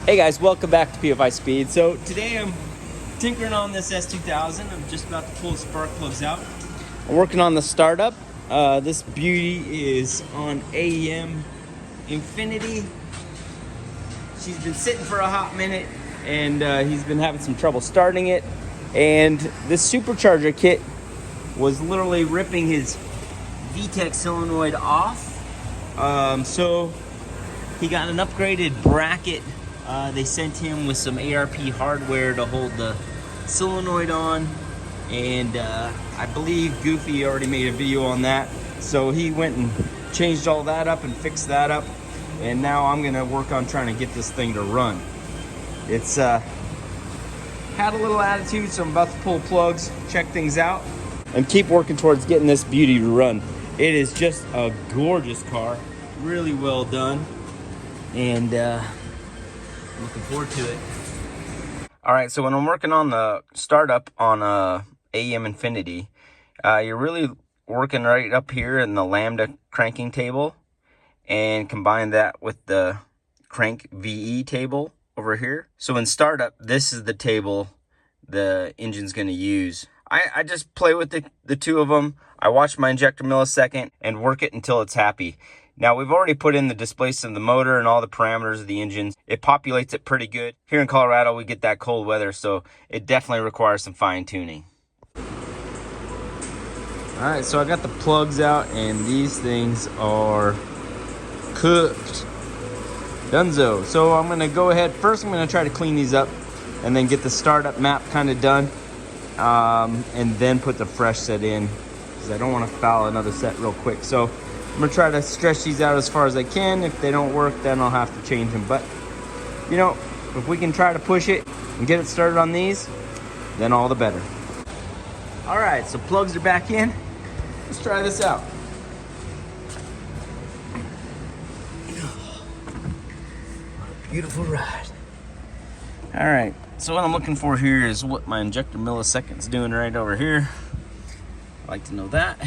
Hey guys, welcome back to PFI Speed. So today I'm tinkering on this S2000. I'm just about to pull the spark plugs out. I'm working on the startup. This beauty is on AEM Infinity. She's been sitting for a hot minute and he's been having some trouble starting it. And this supercharger kit was literally ripping his VTEC solenoid off. So he got an upgraded bracket. They sent him with some ARP hardware to hold the solenoid on, and I believe Goofy already made a video on that. So he went and changed all that up and fixed that up, and now I'm gonna work on trying to get this thing to run. It's had a little attitude, so I'm about to pull plugs, check things out, and keep working towards getting this beauty to run. It is just a gorgeous car, really well done, and looking forward to it. All right, so when I'm working on the startup on AEM Infinity, you're really working right up here in the lambda cranking table and combine that with the crank VE table over here. So in startup, this is the table the engine's gonna use. I just play with the two of them. I watch my injector millisecond and work it until it's happy. Now, we've already put in the displacement of the motor and all the parameters of the engines. It populates it pretty good. Here in Colorado, we get that cold weather, so it definitely requires some fine tuning. All right, so I got the plugs out, and these things are cooked. Dunzo. So I'm gonna go ahead. First, I'm gonna try to clean these up and then get the startup map kind of done, and then put the fresh set in, because I don't want to foul another set real quick. So I'm gonna try to stretch these out as far as I can. If they don't work, then I'll have to change them. But, you know, if we can try to push it and get it started on these, then all the better. All right, so plugs are back in. Let's try this out. Beautiful ride. All right, so what I'm looking for here is what my injector millisecond's doing right over here. I'd like to know that.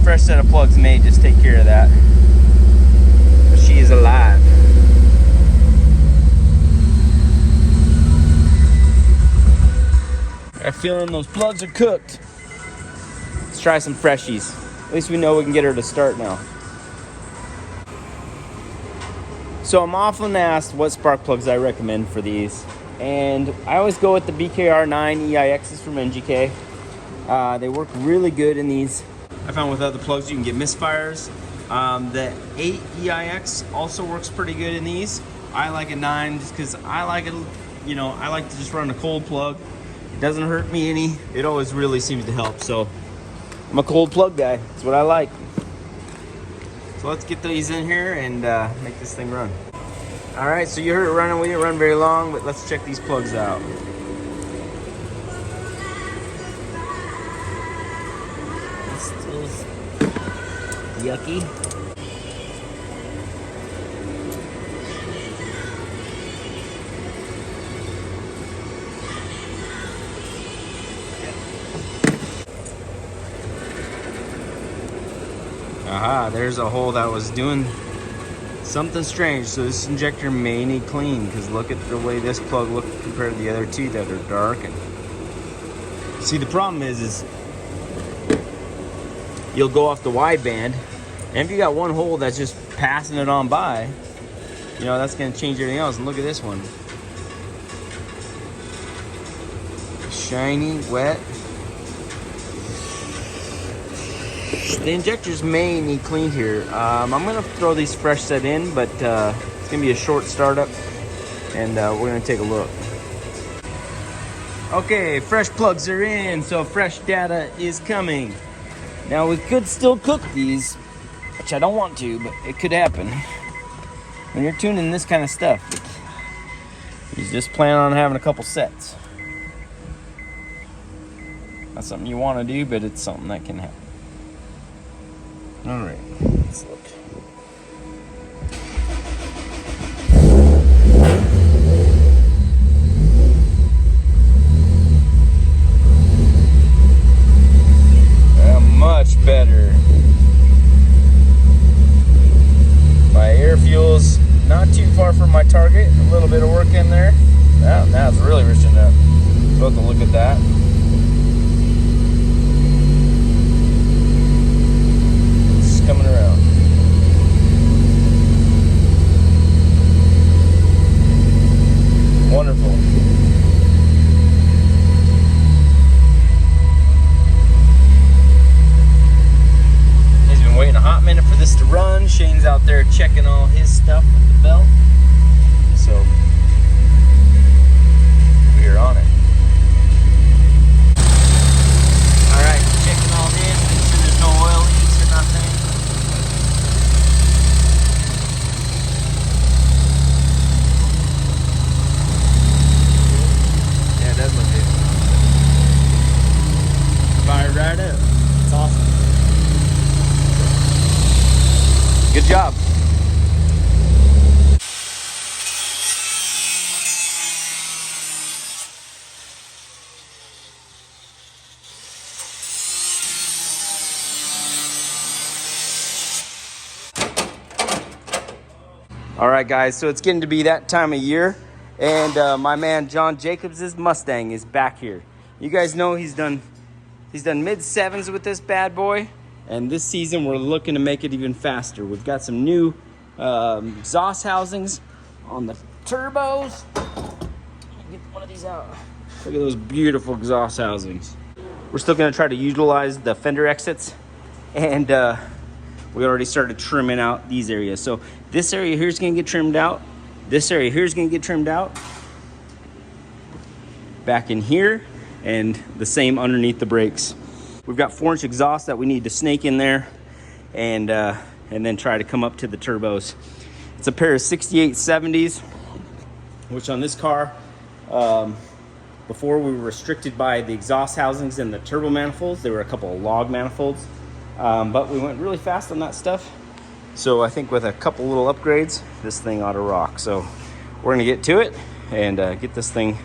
Fresh set of plugs may just take care of that. But she is alive. I have a feeling those plugs are cooked. Let's try some freshies. At least we know we can get her to start now. So I'm often asked what spark plugs I recommend for these, and I always go with the BKR9 EIXs from NGK. They work really good in these. I found with other plugs you can get misfires. The 8 EIX also works pretty good in these. I like a 9 just because I like it, you know, I like to just run a cold plug. It doesn't hurt me any. It always really seems to help. So I'm a cold plug guy. That's what I like. So let's get these in here and make this thing run. All right, so you heard it running. We didn't run very long, but let's check these plugs out. Yucky. Aha, there's a hole that was doing something strange. So this injector may need clean, because look at the way this plug looks compared to the other two that are dark. And see, the problem is you'll go off the wideband, and if you got one hole that's just passing it on by, you know, that's gonna change everything else. And look at this one. Shiny, wet. The injectors may need cleaned here. I'm gonna throw these fresh set in, but it's gonna be a short startup, and we're gonna take a look. Okay, fresh plugs are in, so fresh data is coming. Now we could still cook these, which I don't want to, but it could happen. When you're tuning this kind of stuff, you just plan on having a couple sets. Not something you want to do, but it's something that can happen. All right, let's look. Shane's out there checking all his stuff with the belt. So we're on it. All right, checking all this, make sure there's no oil leaks or nothing. Yeah, it does look good. Fired right up. It's awesome. Good job. All right, guys, so it's getting to be that time of year, and my man John Jacobs' Mustang is back here. You guys know he's done mid-sevens with this bad boy, and this season we're looking to make it even faster. We've got some new exhaust housings on the turbos. Get one of these out. Look at those beautiful exhaust housings. We're still going to try to utilize the fender exits, and we already started trimming out these areas. So this area here is going to get trimmed out. This area here is going to get trimmed out. Back in here, and the same underneath the brakes. We've got 4-inch exhaust that we need to snake in there, and then try to come up to the turbos. It's a pair of 6870s, which on this car, before we were restricted by the exhaust housings and the turbo manifolds. There were a couple of log manifolds, but we went really fast on that stuff. So I think with a couple little upgrades, this thing ought to rock. So we're gonna get to it and get this thing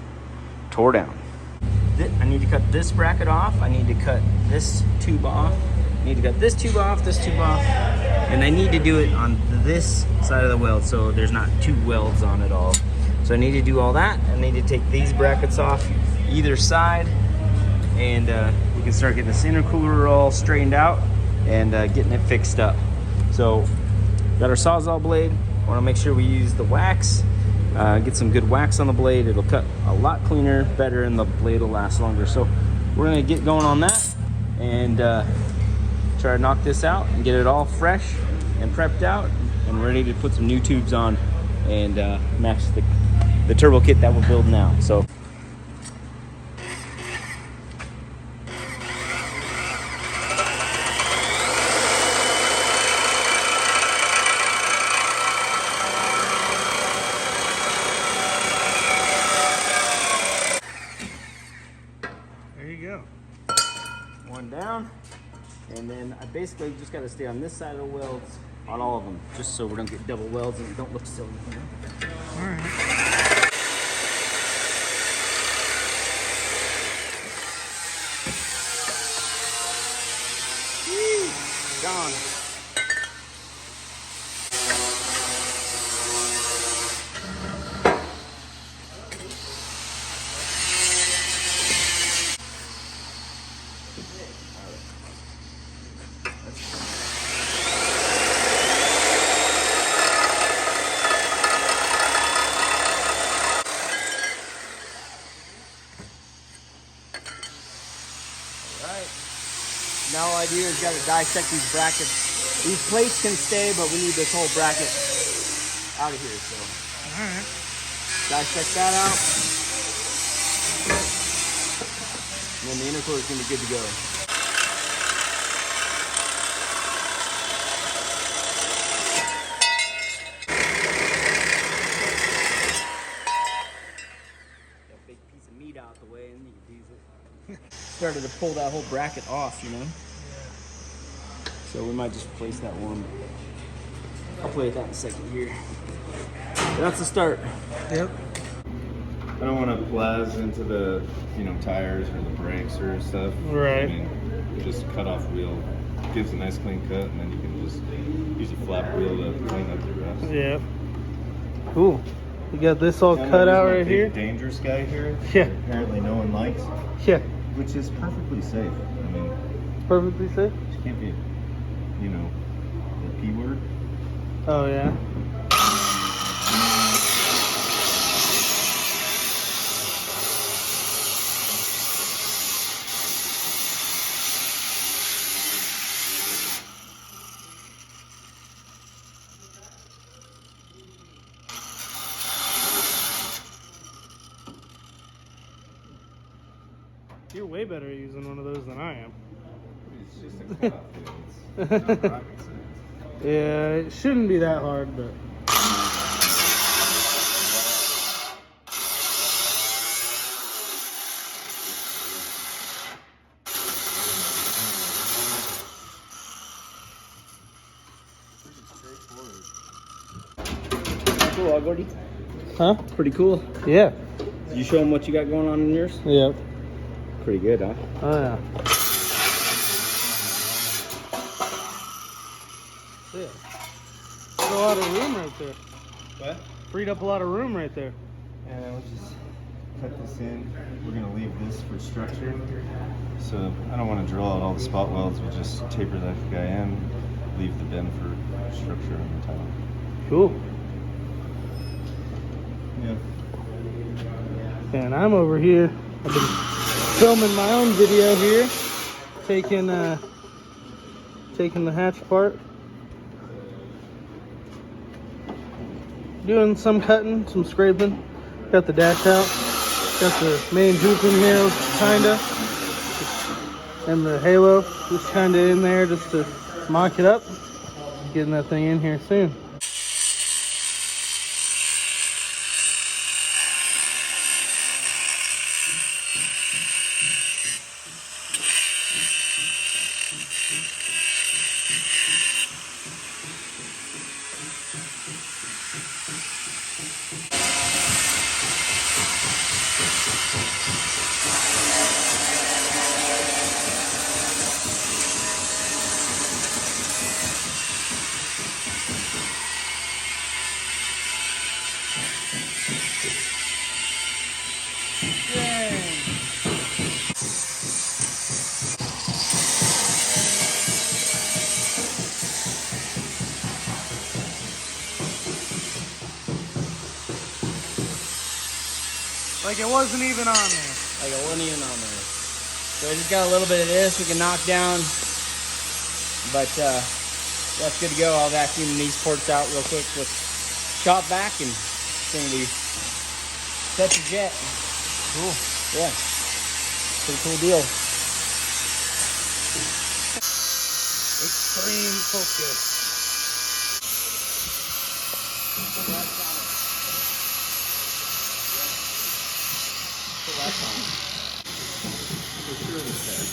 tore down. I need to cut this bracket off. I need to cut this tube off. I need to cut this tube off, and I need to do it on this side of the weld so there's not 2 welds on it all. So I need to do all that. I need to take these brackets off either side, and we can start getting this intercooler all straightened out and getting it fixed up. So got our Sawzall blade. Want to make sure we use the wax. Get some good wax on the blade. It'll cut a lot cleaner, better, and the blade will last longer. So we're gonna get going on that and try to knock this out and get it all fresh and prepped out and ready to put some new tubes on and match the turbo kit that we're building now. So one down, and then I basically just got to stay on this side of the welds on all of them, just so we don't get double welds and it don't look silly. All right. Gone. Now all I do is got to dissect these brackets. These plates can stay, but we need this whole bracket out of here. So, all right, dissect that out, and then the intercooler is going to be good to go. Got a big piece of meat out the way, and you can use it. Started to pull that whole bracket off, you know. So we might just replace that one. I'll play with that in a second here. But that's the start. Yep. I don't want to blast into the, tires or the brakes or stuff. Right. I mean, just a cut off wheel gives a nice clean cut, and then you can just use a flap wheel to clean up the rest. Yeah. Cool. You got this all cut out right here. Dangerous guy here. Yeah. Apparently no one likes. Yeah. Which is perfectly safe. I mean, perfectly safe. It can't be, the P word. Oh yeah. way better at using one of those than I am. It's just a cutoff wheel. It's not rocket science. Yeah, it shouldn't be that hard, but. Cool, Gordy. Huh? Pretty cool. Yeah. You show them what you got going on in yours? Yep. Pretty good, huh? Oh yeah. Yeah. Got a lot of room right there. What? Freed up a lot of room right there. And we'll just cut this in. We're gonna leave this for structure. So I don't want to drill out all the spot welds. We'll just taper that guy in, leave the bend for structure on the top. Cool. Yeah. And I'm over here. I've been filming my own video here, taking the hatch apart, doing some cutting, some scraping. Got the dash out, got the main hoop in here, kinda, and the halo just kinda in there just to mock it up. Getting that thing in here soon. Like it wasn't even on there. Like it wasn't even on there. So I just got a little bit of this we can knock down. But that's good to go. I'll vacuum these ports out real quick with chop back and it's gonna be set to jet. Cool. Yeah. Pretty cool deal. Extreme focus.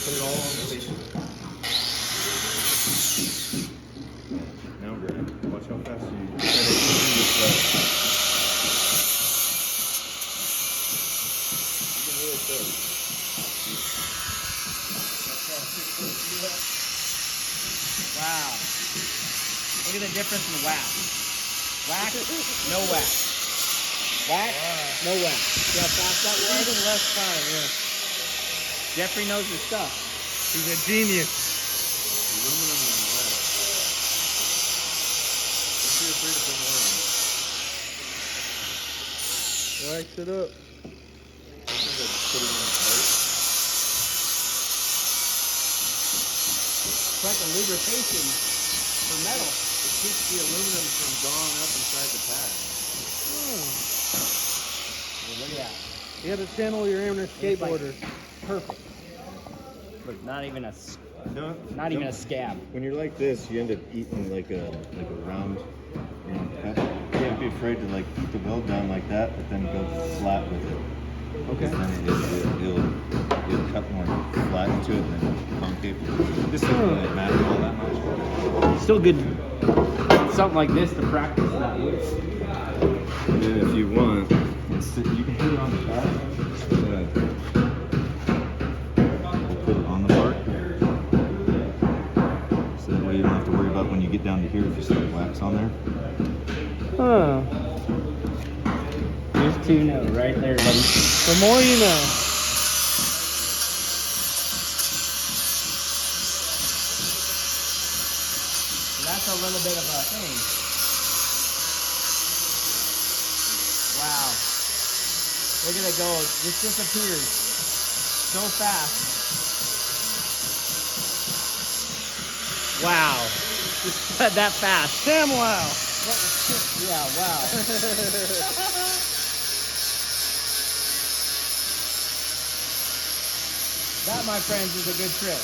Put it all on the station. Now we're good. Watch how fast you try to clean this up. You can really feel it. Wow. Look at the difference in wax. Wax, no wax. Wax, no wax. See how fast that was? Even less time, yeah. Jeffrey knows his stuff. He's a genius. Aluminum and wax. Don't be afraid to put more on. Wax it up. Sometimes I just put it on the part. It's like a lubrication for metal. It keeps the aluminum from gone up inside the pad. Hey, look at that. You gotta channel your inner skateboarder. Perfect. Look, not even a No, scab. When you're like this, you end up eating like a round cut. You can't be afraid to like put the weld down like that, but then go flat with it. Okay. Then it'll cut more flat into it than concave. This doesn't really matter all that much. Still good. Something like this to practice that with. And then if you want, you can put it on the pad. We'll put it on the part. So that way you don't have to worry about when you get down to here if you still wax on there. Huh. Here's 2 no right there, buddy. The more you know. That's a little bit of a thing. Wow. Look at it go. This disappears so fast. Wow. Just that fast. Damn wow. Yeah, wow. That, my friends, is a good trick.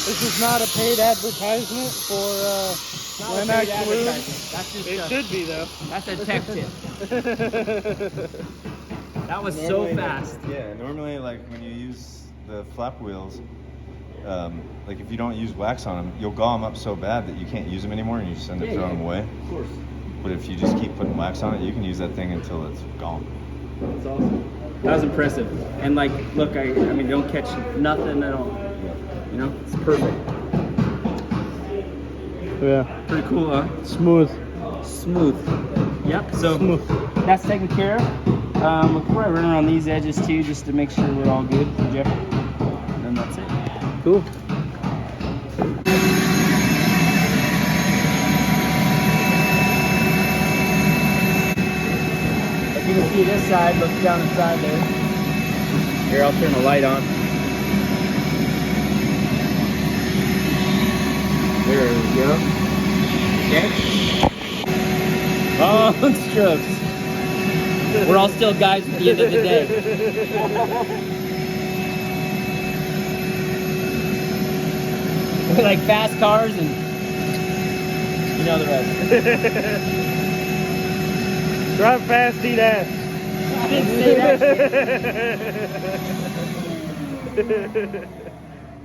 This is not a paid advertisement for Not a Lennox paid Lube. advertisement. That's just It should be though. That's a tech tip. That was Normally, so fast. Yeah, normally like when you use the flap wheels, like if you don't use wax on them, you'll gaw them up so bad that you can't use them anymore and you just end up throwing them away. Of course. But if you just keep putting wax on it, you can use that thing until it's gone. That's awesome. That was impressive. And like, look, I mean, don't catch nothing at all. You know, it's perfect. Yeah. Pretty cool, huh? Smooth. Smooth. Yep. So Smooth. that's taken care of. We'll probably run around these edges too, just to make sure we're all good for Jeff. And then that's it. Cool. If you can see this side, look down inside there. Here, I'll turn the light on. There we go. Okay. Oh, strokes. We're all still guys at the end of the day. We like fast cars and you know the rest. Drive fast, eat ass. I didn't say that shit.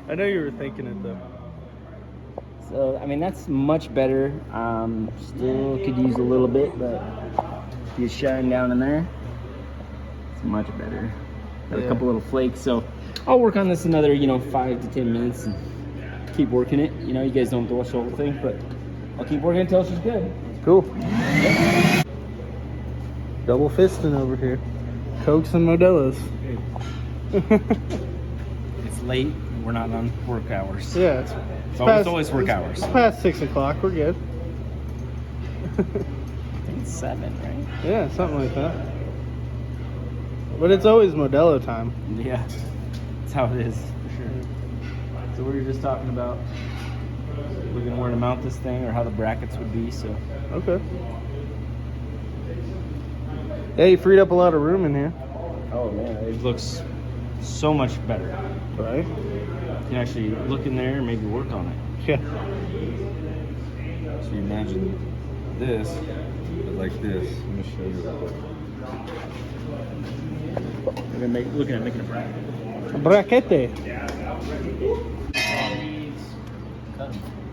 I know you were thinking it though. So, I mean, that's much better. Still could use a little bit, but if you shine down in there, it's much better. Got a couple little flakes, so I'll work on this another, 5 to 10 minutes and keep working it. You know, you guys don't have to watch the whole thing, but I'll keep working until she's good. Cool. Double fisting over here. Cokes and Modelo's. It's late. We're not on work hours. Yeah, It's always work hours. It's past 6 o'clock. We're good. I think it's 7, right? Yeah, something like that. But it's always Modelo time. Yeah, that's how it is, for sure. So we were just talking about looking where to mount this thing or how the brackets would be, so. Okay. Yeah, you freed up a lot of room in here. Oh man, it looks so much better. Right? You can actually look in there and maybe work on it. Yeah. So you imagine this, but like this. Let me show you real quick. We're looking at making a bracket. A braquete. Oh, yeah.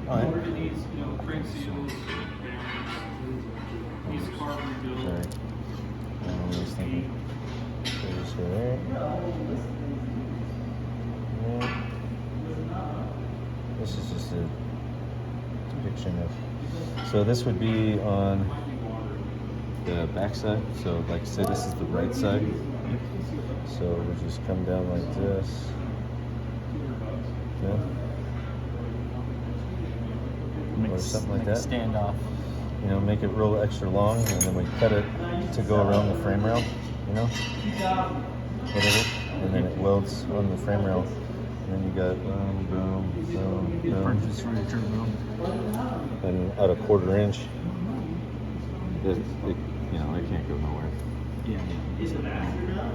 Sorry. I was thinking. There's there. This is just a depiction of. So this would be on the back side. So like say this is the right side. So we'll just come down like this. Okay. Or something like that. Standoff. You know, make it real extra long, and then we cut it to go around the frame rail. You know, whatever, and then it welds on the frame rail. And then you got boom, boom, boom, boom. Punches for your turbo. And at a 1/4 inch, it can't go nowhere. Yeah.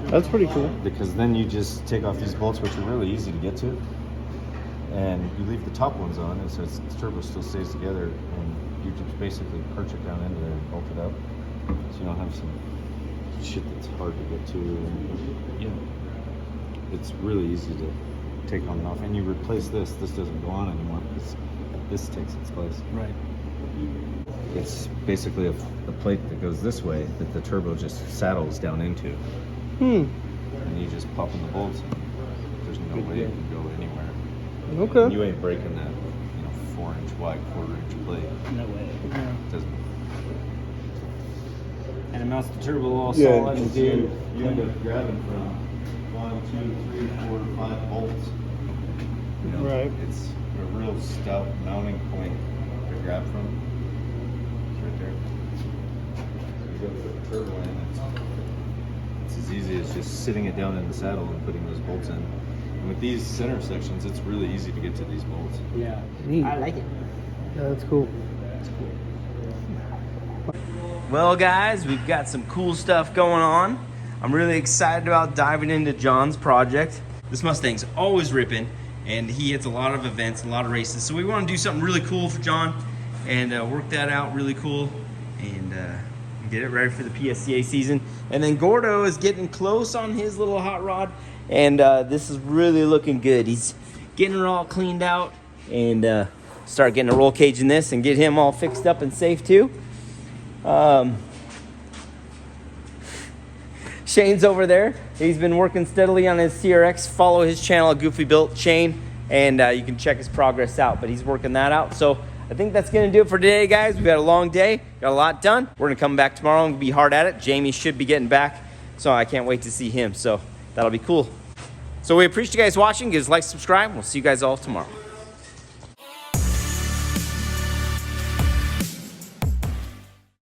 That's pretty cool. Because then you just take off these bolts, which are really easy to get to, and you leave the top ones on, and so the turbo still stays together, and you just basically perch it down into there and bolt it up, so you don't have some shit that's hard to get to. Yeah. It's really easy to take on and off, and you replace this. This doesn't go on anymore because this takes its place. Right. It's basically a plate that goes this way that the turbo just saddles down into. And you just pop in the bolts. There's no way you can go anywhere. Okay. And you ain't breaking that, 4-inch wide, 1/4 inch plate. No way. It doesn't. And it mounts the turbo all solid and good. You end up grabbing from 1, 2, 3, 4, 5 bolts. Right. It's a real stout mounting point to grab from. It's right there. You go put the turbo in. It's as easy as just sitting it down in the saddle and putting those bolts in. And with these center sections, it's really easy to get to these bolts. Yeah. Neat. I like it. Yeah, that's cool. Well, guys, we've got some cool stuff going on. I'm really excited about diving into John's project. This Mustang's always ripping, and he hits a lot of events, a lot of races. So we want to do something really cool for John and work that out really cool and get it ready for the PSCA season. And then Gordo is getting close on his little hot rod, and this is really looking good. He's getting it all cleaned out and start getting a roll cage in this and get him all fixed up and safe too. Shane's over there. He's been working steadily on his CRX. Follow his channel, Goofy Built Shane, and you can check his progress out. But he's working that out. So I think that's going to do it for today, guys. We've had a long day, got a lot done. We're going to come back tomorrow and be hard at it. Jamie should be getting back, so I can't wait to see him. So that'll be cool. So we appreciate you guys watching. Give us a like, subscribe. We'll see you guys all tomorrow.